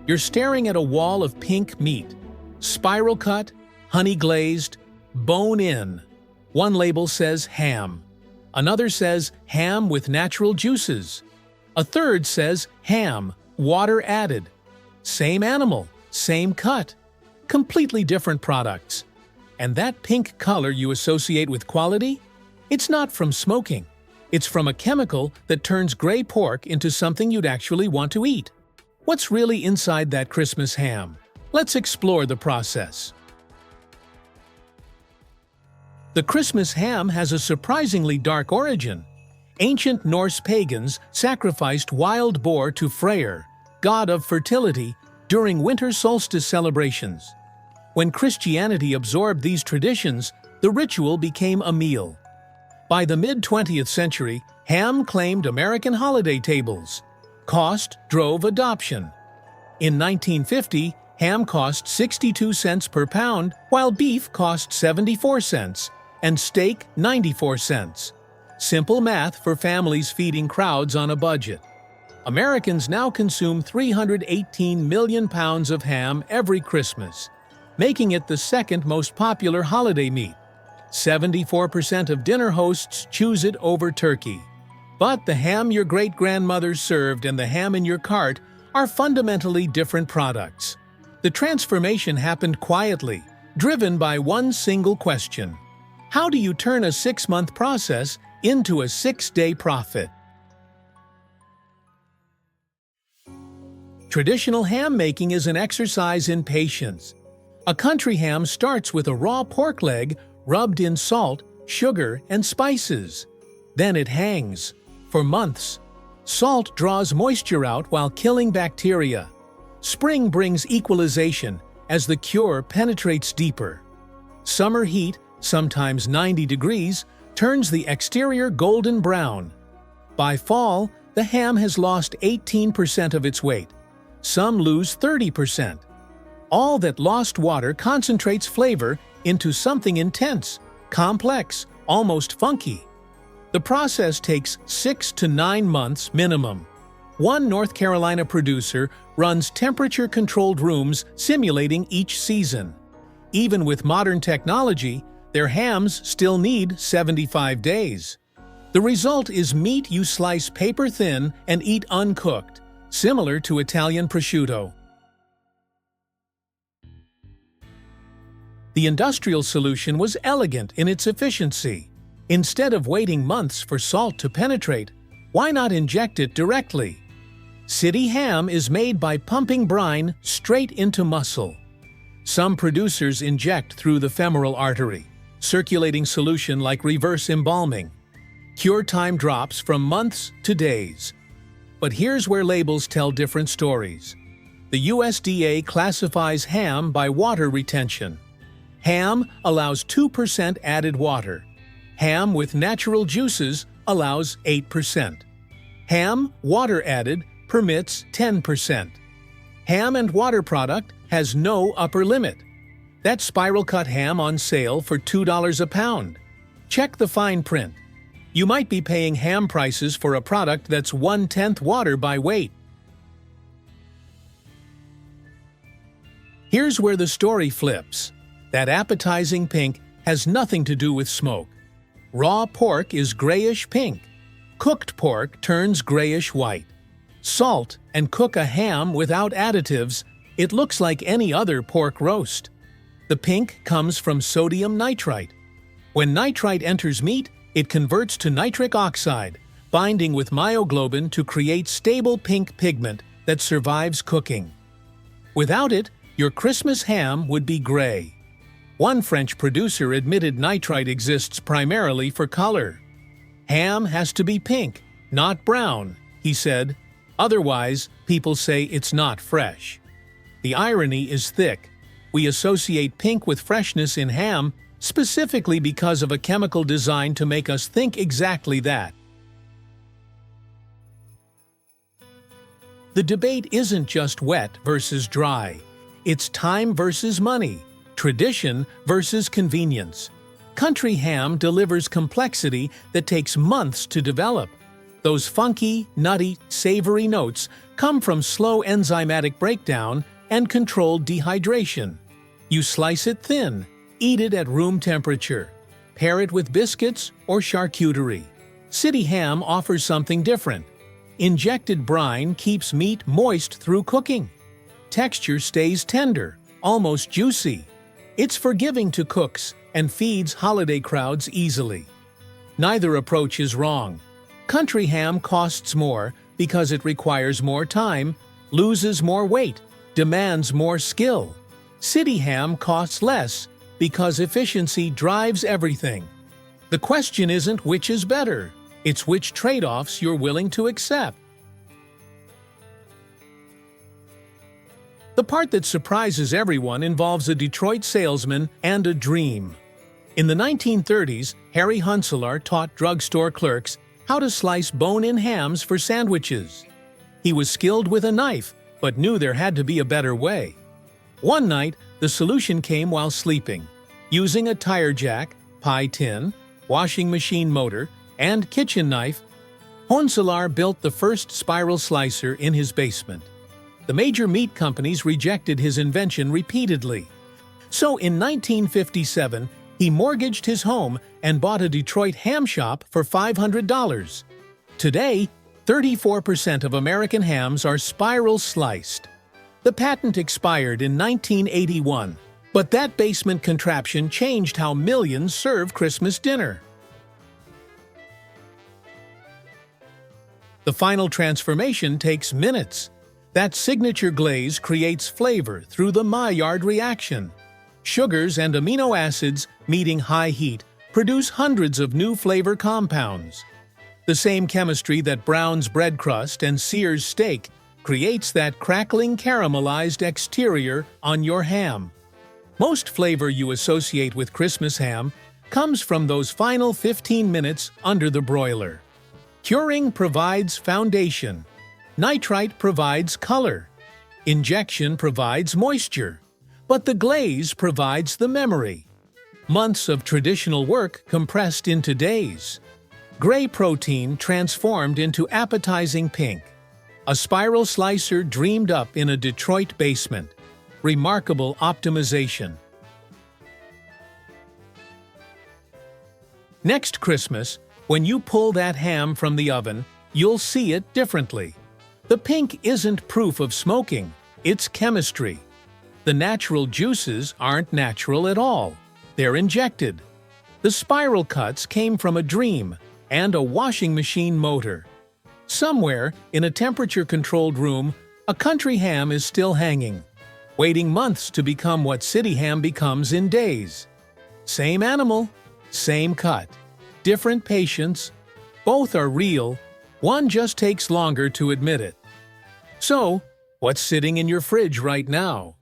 You're staring at a wall of pink meat. Spiral cut, honey glazed, bone in. One label says ham. Another says ham with natural juices. A third says ham, water added. Same animal, same cut. Completely different products. And that pink color you associate with quality? It's not from smoking. It's from a chemical that turns gray pork into something you'd actually want to eat. What's really inside that Christmas ham? Let's explore the process. The Christmas ham has a surprisingly dark origin. Ancient Norse pagans sacrificed wild boar to Freyr, god of fertility, during winter solstice celebrations. When Christianity absorbed these traditions, the ritual became a meal. By the mid-20th century, ham claimed American holiday tables. Cost drove adoption. In 1950, ham cost 62 cents per pound, while beef cost 74 cents, and steak 94 cents. Simple math for families feeding crowds on a budget. Americans now consume 318 million pounds of ham every Christmas, making it the second most popular holiday meat. 74% of dinner hosts choose it over turkey. But the ham your great-grandmother served and the ham in your cart are fundamentally different products. The transformation happened quietly, driven by one single question. How do you turn a 6-month process into a 6-day profit? Traditional ham making is an exercise in patience. A country ham starts with a raw pork leg rubbed in salt, sugar, and spices. Then it hangs for months. Salt draws moisture out while killing bacteria. Spring brings equalization as the cure penetrates deeper. Summer heat, sometimes 90 degrees, turns the exterior golden brown. By fall, the ham has lost 18% of its weight. Some lose 30%. All that lost water concentrates flavor into something intense, complex, almost funky. The process takes 6 to 9 months minimum. One North Carolina producer runs temperature-controlled rooms simulating each season. Even with modern technology, their hams still need 75 days. The result is meat you slice paper-thin and eat uncooked, similar to Italian prosciutto. The industrial solution was elegant in its efficiency. Instead of waiting months for salt to penetrate, why not inject it directly? City ham is made by pumping brine straight into muscle. Some producers inject through the femoral artery, circulating solution like reverse embalming. Cure time drops from months to days. But here's where labels tell different stories. The USDA classifies ham by water retention. Ham allows 2% added water. Ham with natural juices allows 8%. Ham, water added, permits 10%. Ham and water product has no upper limit. That's spiral cut ham on sale for $2 a pound. Check the fine print. You might be paying ham prices for a product that's 1/10 water by weight. Here's where the story flips. That appetizing pink has nothing to do with smoke. Raw pork is grayish-pink. Cooked pork turns grayish-white. Salt and cook a ham without additives, it looks like any other pork roast. The pink comes from sodium nitrite. When nitrite enters meat, it converts to nitric oxide, binding with myoglobin to create stable pink pigment that survives cooking. Without it, your Christmas ham would be gray. One French producer admitted nitrite exists primarily for color. Ham has to be pink, not brown, he said. Otherwise, people say it's not fresh. The irony is thick. We associate pink with freshness in ham specifically because of a chemical designed to make us think exactly that. The debate isn't just wet versus dry. It's time versus money. Tradition versus convenience. Country ham delivers complexity that takes months to develop. Those funky, nutty, savory notes come from slow enzymatic breakdown and controlled dehydration. You slice it thin, eat it at room temperature. Pair it with biscuits or charcuterie. City ham offers something different. Injected brine keeps meat moist through cooking. Texture stays tender, almost juicy. It's forgiving to cooks and feeds holiday crowds easily. Neither approach is wrong. Country ham costs more because it requires more time, loses more weight, demands more skill. City ham costs less because efficiency drives everything. The question isn't which is better, it's which trade-offs you're willing to accept. The part that surprises everyone involves a Detroit salesman and a dream. In the 1930s, Harry Hunsalar taught drugstore clerks how to slice bone-in hams for sandwiches. He was skilled with a knife, but knew there had to be a better way. One night, the solution came while sleeping. Using a tire jack, pie tin, washing machine motor, and kitchen knife, Hunsalar built the first spiral slicer in his basement. The major meat companies rejected his invention repeatedly. So in 1957, he mortgaged his home and bought a Detroit ham shop for $500. Today, 34% of American hams are spiral sliced. The patent expired in 1981, but that basement contraption changed how millions serve Christmas dinner. The final transformation takes minutes. That signature glaze creates flavor through the Maillard reaction. Sugars and amino acids, meeting high heat, produce hundreds of new flavor compounds. The same chemistry that browns bread crust and sears steak creates that crackling caramelized exterior on your ham. Most flavor you associate with Christmas ham comes from those final 15 minutes under the broiler. Curing provides foundation. Nitrite provides color. Injection provides moisture. But the glaze provides the memory. Months of traditional work compressed into days. Gray protein transformed into appetizing pink. A spiral slicer dreamed up in a Detroit basement. Remarkable optimization. Next Christmas, when you pull that ham from the oven, you'll see it differently. The pink isn't proof of smoking, it's chemistry. The natural juices aren't natural at all. They're injected. The spiral cuts came from a dream and a washing machine motor. Somewhere, in a temperature-controlled room, a country ham is still hanging, waiting months to become what city ham becomes in days. Same animal, same cut, different patience. Both are real, one just takes longer to admit it. So, what's sitting in your fridge right now?